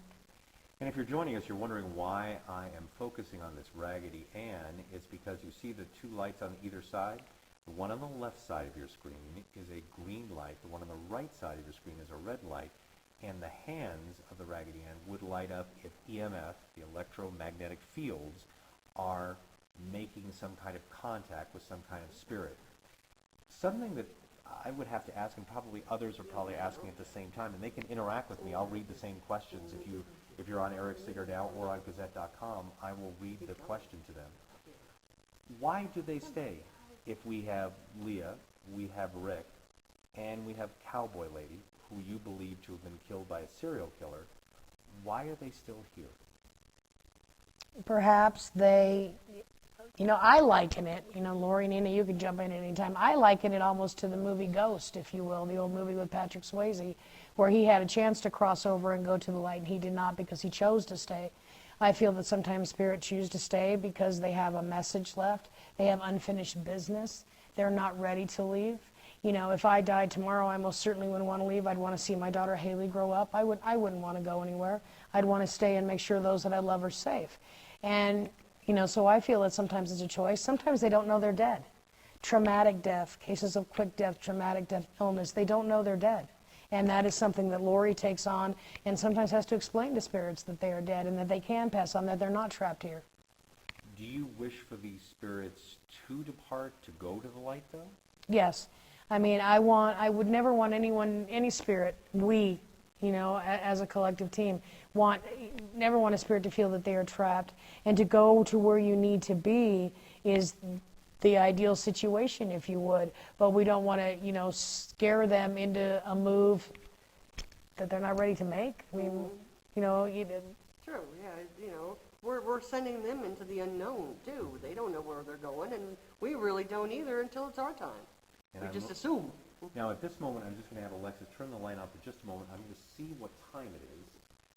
And if you're joining us, you're wondering why I am focusing on this Raggedy Ann. It's because you see the two lights on either side. The one on the left side of your screen is a green light. The one on the right side of your screen is a red light. And the hands of the Raggedy Ann would light up if EMF, the electromagnetic fields, are making some kind of contact with some kind of spirit. Something that I would have to ask, and probably others are probably asking at the same time, and they can interact with me. I'll read the same questions. If you're on Eric Siegert now or on Gazette.com, I will read the question to them. Why do they stay? If we have Leah, we have Rick, and we have Cowboy Lady, who you believe to have been killed by a serial killer, why are they still here? Perhaps they, I liken it, Lori, Nina, you can jump in at any time. I liken it almost to the movie Ghost, if you will, the old movie with Patrick Swayze, where he had a chance to cross over and go to the light, and he did not because he chose to stay. I feel that sometimes spirits choose to stay because they have a message left. They have unfinished business. They're not ready to leave. If I died tomorrow, I most certainly wouldn't want to leave. I'd want to see my daughter Haley grow up. I wouldn't want to go anywhere. I'd want to stay and make sure those that I love are safe. And, so I feel that sometimes it's a choice. Sometimes they don't know they're dead. Traumatic death, cases of quick death, traumatic death, illness, they don't know they're dead. And that is something that Lori takes on and sometimes has to explain to spirits that they are dead and that they can pass on, that they're not trapped here. Do you wish for these spirits to depart, to go to the light, though? Yes. I would never want any spirit, as a collective team, never want a spirit to feel that they are trapped. And to go to where you need to be is the ideal situation, if you would. But we don't want to, scare them into a move that they're not ready to make. I mean, True, yeah, we're sending them into the unknown, too. They don't know where they're going, and we really don't either until it's our time. We just assume. Now, at this moment, I'm just going to have Alexis turn the light on for just a moment. I'm going to see what time it is,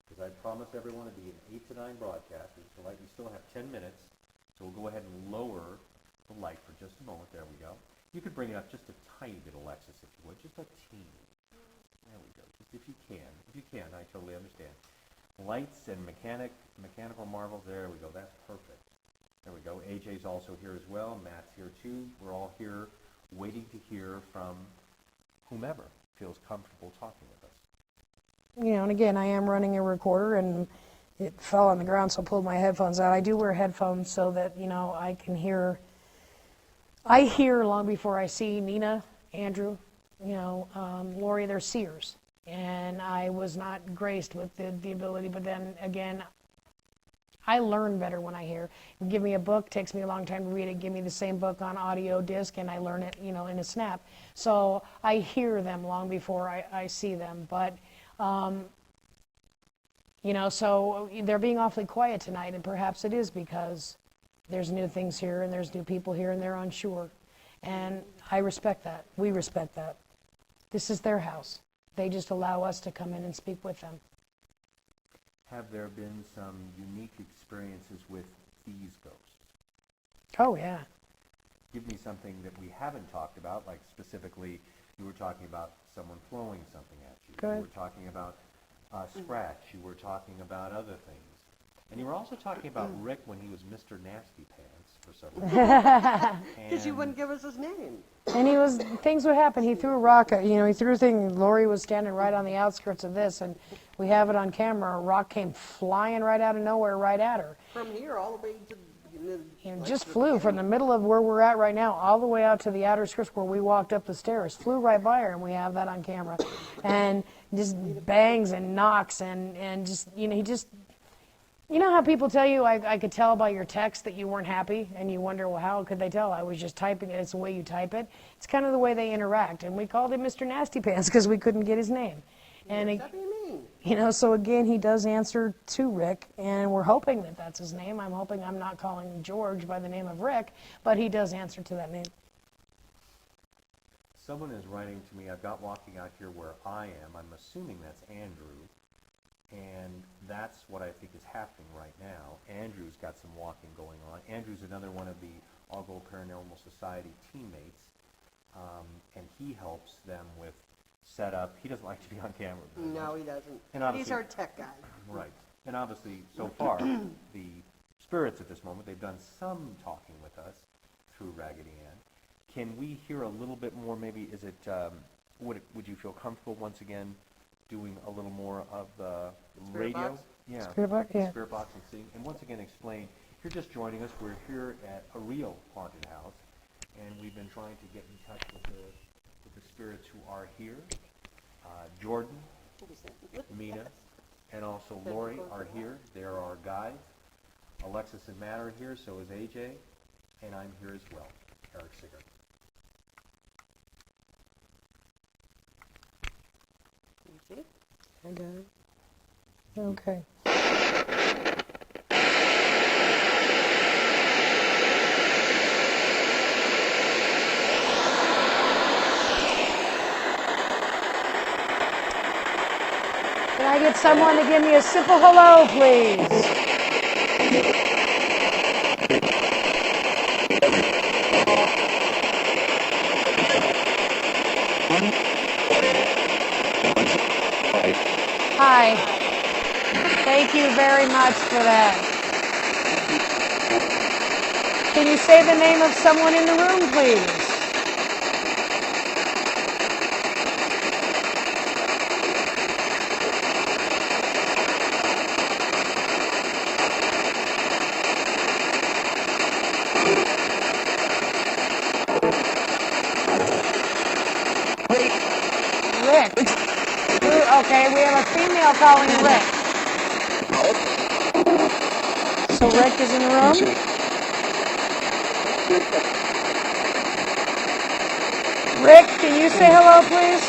because I promised everyone it'd be an 8 to 9 broadcast. We still have 10 minutes, so we'll go ahead and lower the light for just a moment. There we go. You could bring it up just a tiny bit, Alexis, if you would, just a teeny. There we go. Just if you can. If you can, I totally understand. Lights and mechanical marvels. There we go. That's perfect. There we go. AJ's also here as well. Matt's here too. We're all here waiting to hear from whomever feels comfortable talking with us. And again, I am running a recorder, and it fell on the ground, so I pulled my headphones out. I do wear headphones so that, I can hear. I hear long before I see. Nina, Andrew, Lori, they're seers. And I was not graced with the ability, but then again, I learn better when I hear. Give me a book, takes me a long time to read it. Give me the same book on audio disc, and I learn it, in a snap. So I hear them long before I see them. But, so they're being awfully quiet tonight, and perhaps it is because there's new things here, and there's new people here, and they're unsure. And I respect that. We respect that. This is their house. They just allow us to come in and speak with them. Have there been some unique experiences with these ghosts? Oh, yeah. Give me something that we haven't talked about, like specifically, you were talking about someone throwing something at you. Good. You were talking about scratch. You were talking about other things. And you were also talking about Rick when he was Mr. Nasty Pants for some reason. Because you wouldn't give us his name. And things would happen. He threw a rock, he threw a thing. Lori was standing right on the outskirts of this, and we have it on camera. A rock came flying right out of nowhere right at her. From here all the way to Just flew from the middle of where we're at right now all the way out to the outer skirts where we walked up the stairs. Flew right by her, and we have that on camera. And just bangs and knocks and just, he just... You know how people tell you, I could tell by your text that you weren't happy, and you wonder, well, how could they tell? I was just typing it. It's the way you type it. It's kind of the way they interact. And we called him Mr. Nasty Pants because we couldn't get his name. And so again, he does answer to Rick, and we're hoping that that's his name. I'm hoping I'm not calling George by the name of Rick, but he does answer to that name. Someone is writing to me. I've got walking out here where I am. I'm assuming that's Andrew. And that's what I think is happening right now. Andrew's got some walking going on. Andrew's another one of the All Girl Paranormal Society teammates, and he helps them with set up. He doesn't like to be on camera. very No, much. he doesn't. And But he's obviously- our tech guy. Right. And obviously, so far, the spirits at this moment, they've done some talking with us through Raggedy Ann. Can we hear a little bit more, maybe, is it, would you feel comfortable once again doing a little more of the Spirit radio? box? Yeah. Spirit box, yeah. Spirit box and sing. And once again, explain, if you're just joining us, we're here at a real haunted house, and we've been trying to get in touch with the spirits who are here. Jordan, Mina, and also Lori are here. They're our guides. Alexis and Matt are here, so is AJ, and I'm here as well, Eric Sigurd. You see? I got it. Okay. Can I get someone to give me a simple hello, please? Hi. Thank you very much for that. Can you say the name of someone in the room, please? Rick. Okay, we have a female calling Rick. So Rick is in the room? Rick, can you say hello, please?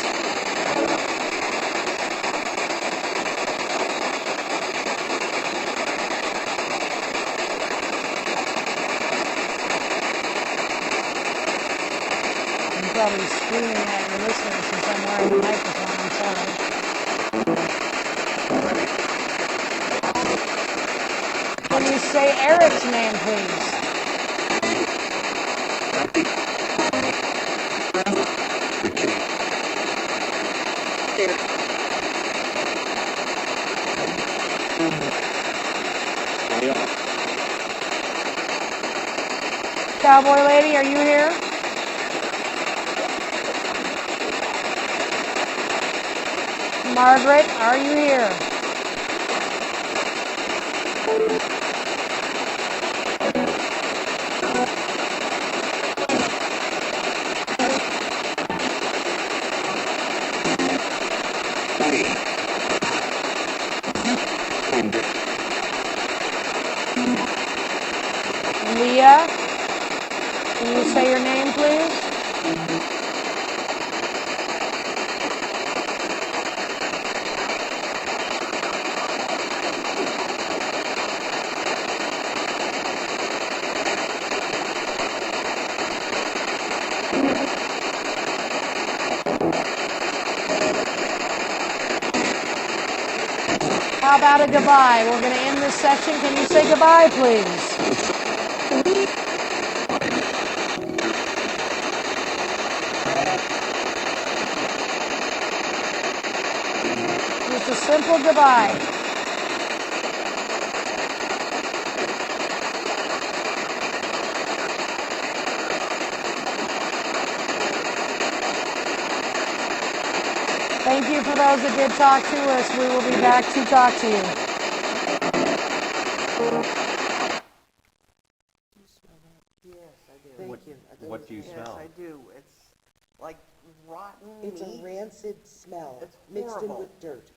I'm probably screaming at your listeners since I'm wearing a microphone. I'm sorry. Can you say Eric's name, please? Cowboy Lady, are you here? Margaret, are you here? Leah, can you say your name, please? How about a goodbye? We're going to end this section. Can you say goodbye, please? Just a simple goodbye. Thank you for those that did talk to us. We will be back to talk to you. Yes, I do. Thank you. I think What do you Yes, smell? I do. It's like rotten It's a meat. rancid smell It's mixed in horrible. with dirt.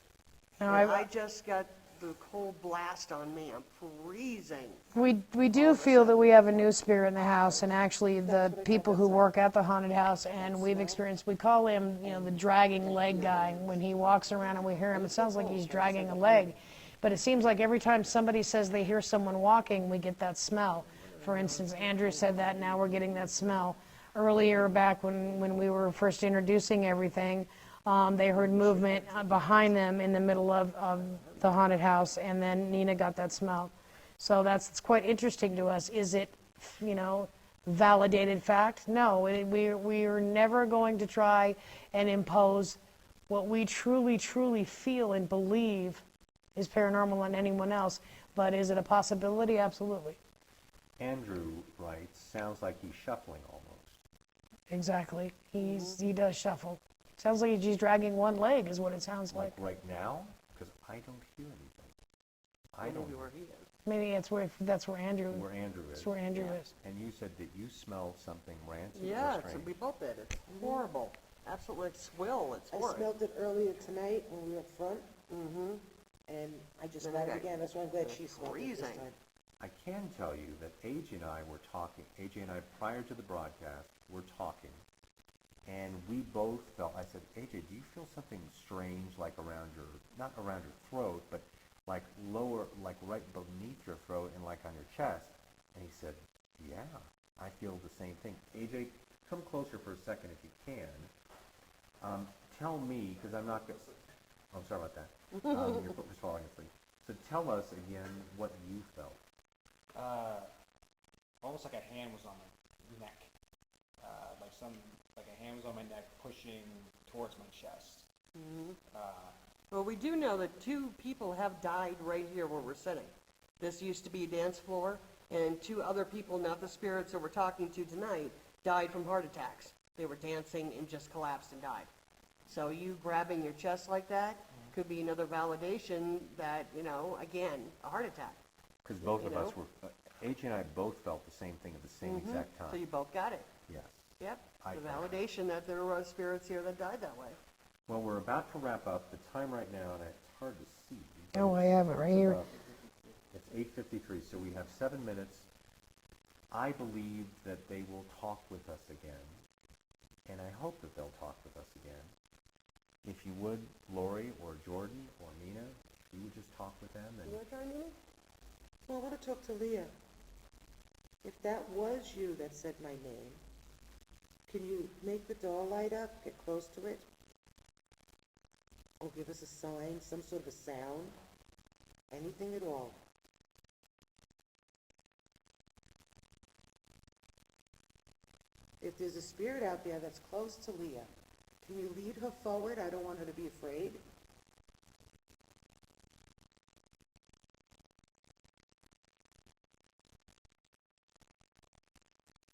Now, I just got the cold blast on me. I'm freezing. we do feel that we have a new spirit in the house, and actually the people who work at the haunted house, and we've experienced, we call him, the dragging leg guy. When he walks around and we hear him, it sounds like he's dragging a leg. But it seems like every time somebody says they hear someone walking, we get that smell. For instance, Andrew said that, now we're getting that smell. Earlier, back when we were first introducing everything, they heard movement behind them in the middle of the haunted house, and then Nina got that smell. So it's quite interesting to us. Is it, validated fact? No, we are never going to try and impose what we truly, truly feel and believe is paranormal than anyone else. But is it a possibility? Absolutely. Andrew writes, sounds like he's shuffling almost. Exactly. He does shuffle. Sounds like he's dragging one leg is what it sounds like. Like right now? Because I don't hear anything. I don't hear Maybe that's where Andrew where Andrew is. That's where Andrew is. And you said that you smelled something rancid Yeah, or strange. we both did. It's horrible. Absolutely, it's swill. It's I horrid. smelled it earlier tonight when we were up front. Mm-hmm. And I just Then got I it got again. That's why I'm glad she smelled it this freezing. time. I can tell you that AJ and I were talking, AJ and I prior to the broadcast were talking, and we both felt, I said, AJ, do you feel something strange like around your, not around your throat, but like lower, like right beneath your throat and like on your chest? And he said, yeah, I feel the same thing. AJ, come closer for a second if you can. Tell me, because I'm not going to, I'm sorry about that. Your foot was falling asleep. So tell us again what you felt. Almost like a hand was on my neck, like a hand was on my neck pushing towards my chest. Well, we do know that 2 people have died right here where we're sitting. This used to be a dance floor, and 2 other people, not the spirits that we're talking to tonight, died from heart attacks. They were dancing and just collapsed and died. So you grabbing your chest like that could be another validation that, again, a heart attack. Because both of You us know? were, AJ and I both felt the same thing at the same exact time. So you both got it. Yes. Yep. I The got it. validation that there were spirits here that died that way. Well, we're about to wrap up. The time right now, and it's hard to see. but Oh, I have it right here. It's 8:53, so we have 7 minutes. I believe that they will talk with us again, and I hope that they'll talk with us again. If you would, Lori or Jordan or Mina, if you would just talk with them. And You want to try, Nina? Well, I want to talk to Leah. If that was you that said my name, can you make the door light up, get close to it? Or give us a sign, some sort of a sound? Anything at all. If there's a spirit out there that's close to Leah, can you lead her forward? I don't want her to be afraid.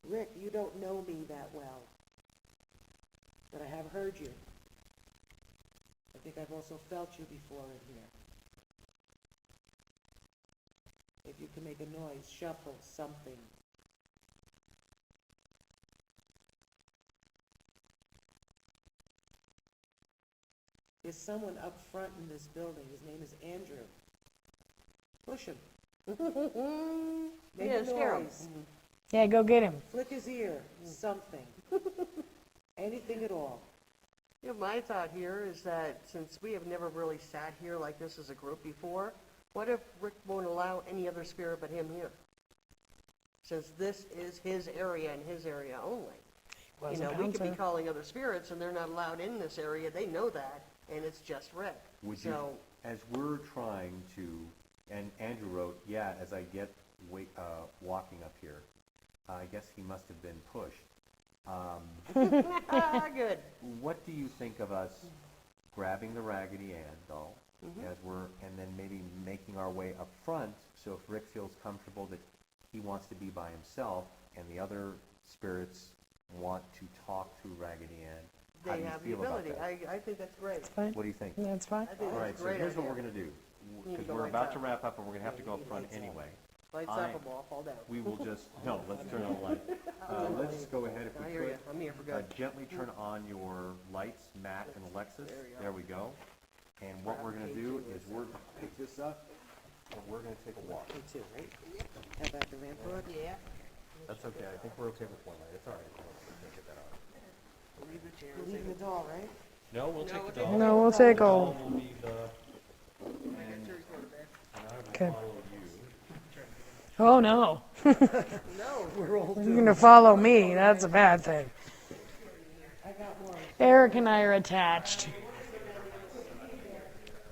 Rick, you don't know me that well, but I have heard you. I think I've also felt you before in here. If you can make a noise, shuffle, something. There's someone up front in this building. His name is Andrew. Push him. Make Yeah, a scare him. noise. Yeah, go get him. Flick his ear. Something. Anything at all. My thought here is that since we have never really sat here like this as a group before, what if Rick won't allow any other spirit but him here? Since this is his area and his area only. Was a We could be bouncer. calling other spirits and they're not allowed in this area. They know that, and it's just Rick. would you, So, as we're trying to, and Andrew wrote, yeah, as I get walking up here, I guess he must have been pushed. good. What do you think of us grabbing the Raggedy Ann doll as and then maybe making our way up front, so if Rick feels comfortable that he wants to be by himself and the other spirits want to talk to Raggedy Ann, how They do you have the feel about ability. that? I think that's great. Fine. What do you think? That's fine. I think All right, that's a so great here's what idea. we're going to do, You need because to go we're lights about up. to wrap up and we're going to have to go up front anyway. Lights I- up or we'll fall down. We will just, no, let's turn on the light. Let's go ahead if I we hear you. could. I'm here for good. Gently turn on your lights, Matt and Alexis. There we go. And what we're going to do is we're going to pick this up and we're going to take a walk. Me too, right? How about the ramp road? Yeah. That's okay. I think we're okay with one light. It's all right. We'll get that out. Leave the chair. We're leaving the door, right? No, we'll take the we'll dog. No, we'll take all. We'll be and I will Okay. follow you. Oh, no. No. You're going to follow me. That's a bad thing. Eric and I are attached.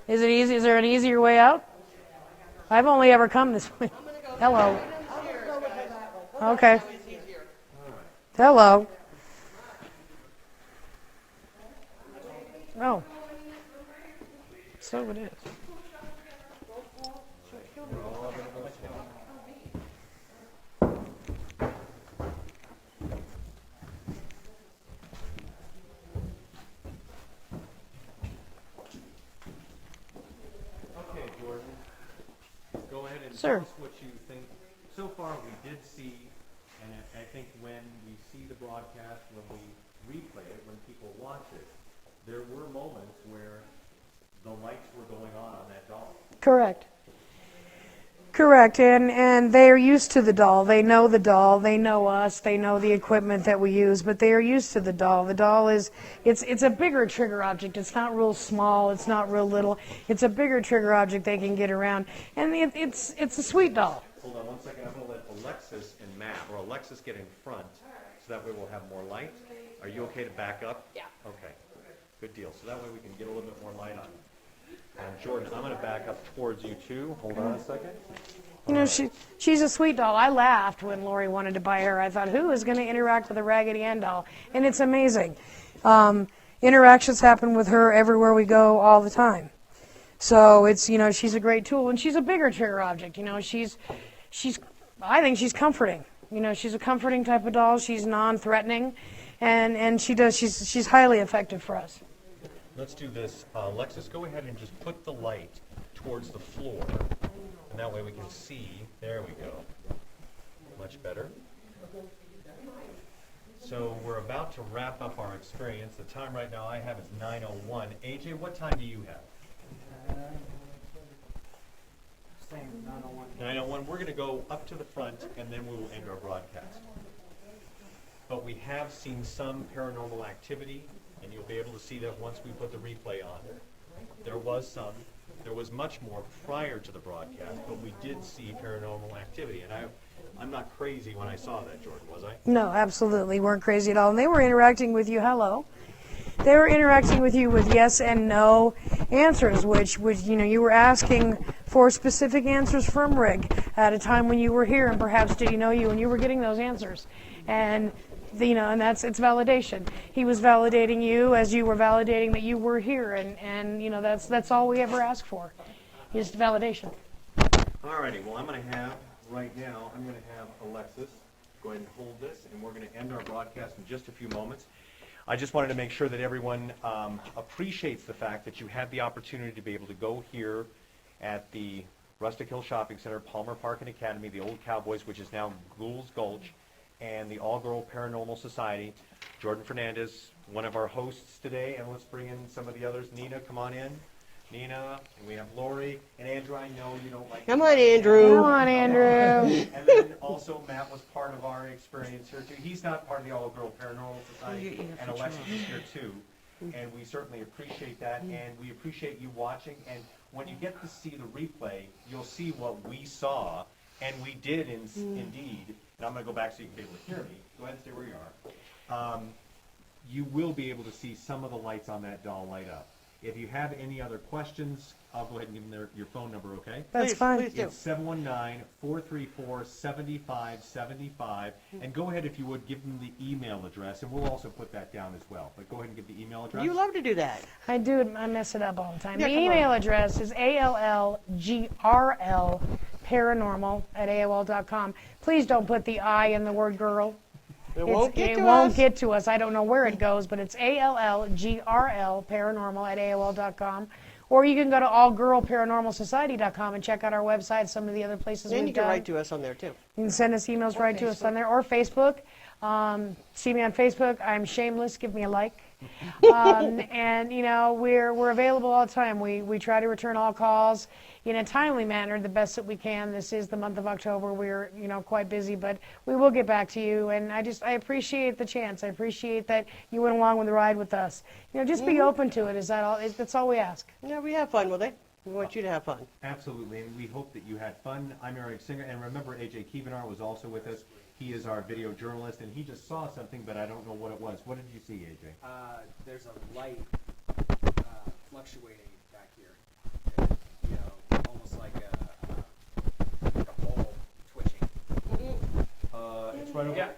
Is it easy? Is there an easier way out? I've only ever come this way. Hello. Okay. Hello. Oh. So it is. Okay, Jordan, go ahead and Sir. tell us what you think. So far, we did see, and I think when we see the broadcast, when we replay it, when people watch it, there were moments where the lights were going on that doll. Correct. Correct, and they are used to the doll. They know the doll. They know us. They know the equipment that we use, but they are used to the doll. The doll is, it's a bigger trigger object. It's not real small. It's not real little. It's a bigger trigger object they can get around, and it's a sweet doll. Hold on one second. I'm going to let Alexis and Matt, or Alexis get in front, so that way we'll have more light. Are you okay to back up? Yeah. Okay. Good deal. So that way we can get a little bit more light on. And Jordan, I'm going to back up towards you too. Hold on a second. You know, she's a sweet doll. I laughed when Lori wanted to buy her. I thought, who is going to interact with a Raggedy Ann doll? And it's amazing. Interactions happen with her everywhere we go all the time. So it's, you know, she's a great tool, and she's a bigger trigger object. You know, I think she's comforting. You know, she's a comforting type of doll. She's non-threatening, and she's highly effective for us. Let's do this. Alexis, go ahead and just put the light towards the floor, and that way we can see. There we go. Much better. So we're about to wrap up our experience. The time right now I have is 9:01. AJ, what time do you have? Same, 901. 9:01. We're going to go up to the front, and then we will end our broadcast. But we have seen some paranormal activity, and you'll be able to see that once we put the replay on. There was some. There was much more prior to the broadcast, but we did see paranormal activity. And I'm not crazy when I saw that, Jordan, was I? No, absolutely. Weren't crazy at all. And they were interacting with you. Hello. They were interacting with you with yes and no answers, which you know, you were asking for specific answers from Rick at a time when you were here, and perhaps did he know you, and you were getting those answers. And you know, and it's validation. He was validating you as you were validating that you were here, and you know, that's all we ever ask for, is validation. Alrighty, well, I'm going to have, right now, I'm going to have Alexis go ahead and hold this, and we're going to end our broadcast in just a few moments. I just wanted to make sure that everyone appreciates the fact that you had the opportunity to be able to go here at the Rustic Hill Shopping Center, Palmer Park and Academy, the old Cowboys, which is now Ghouls Gulch, and the All Girl Paranormal Society. Jordan Fernandez, one of our hosts today, and let's bring in some of the others. Nina, come on in. Nina, and we have Lori, and Andrew, I know you don't like... Come on, Andrew. Come on, Andrew. And then also Matt was part of our experience here too. He's not part of the All Girl Paranormal Society, and Alexis is here too. And we certainly appreciate that, and we appreciate you watching. And when you get to see the replay, you'll see what we saw, and we did indeed. And I'm going to go back so you can be able to hear me. Go ahead and stay where you are. You will be able to see some of the lights on that doll light up. If you have any other questions, I'll go ahead and give them your phone number, okay? That's fine. Please do. It's 719-434-7575. And go ahead, if you would, give them the email address, and we'll also put that down as well. But go ahead and give the email address. You love to do that. I do it. I mess it up all the time. Yeah, The come email on. address is allgrl paranormal@aol.com. Please don't put the I in the word girl. It won't get it to won't us. get to us. I don't know where it goes, but it's allgrl paranormal@aol.com. Or you can go to allgirlparanormalsociety.com and check out our website, some of the other places And we've you can done. write to us on there too. You can send us emails right to us on there, or Facebook. See me on Facebook. I'm shameless. Give me a like. And you know, we're available all the time. We try to return all calls in a timely manner, the best that we can. This is the month of October. We're quite busy, but we will get back to you. And I appreciate the chance. I appreciate that you went along with the ride with us. Just be open to it. Is that all? That's all we ask. Yeah, we have fun with it. We want you to have fun. Absolutely, and we hope that you had fun. I'm Eric Singer, and remember AJ Keevanar was also with us. He is our video journalist, and he just saw something, but I don't know what it was. What did you see, AJ? There's a light fluctuating back here. Almost like a ball twitching. It's right over Yeah.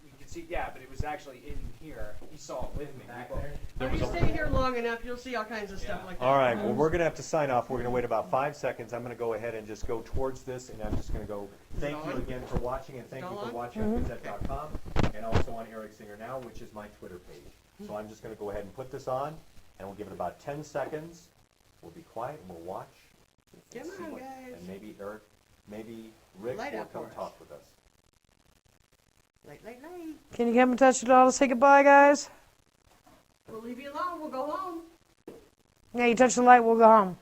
You can see, but it was actually in here. He saw it with me. back We both- there. There If was you a- stay here long enough, you'll see all kinds of stuff like that. All right, well, we're going to have to sign off. We're going to wait about 5 seconds. I'm going to go ahead and just go towards this, and I'm just going to go, thank you on? again for watching, and thank you all for on? watching on Gazette.com, and also on Eric Singer Now, which is my Twitter page. So I'm just going to go ahead and put this on, and we'll give it about 10 seconds. We'll be quiet, and we'll watch. and Come see on, what- guys. And maybe Eric, maybe Rick Light will up come for us. talk with us. Light. Can you come and touch it all to say goodbye, guys? We'll leave you alone. We'll go home. Yeah, you touch the light, we'll go home.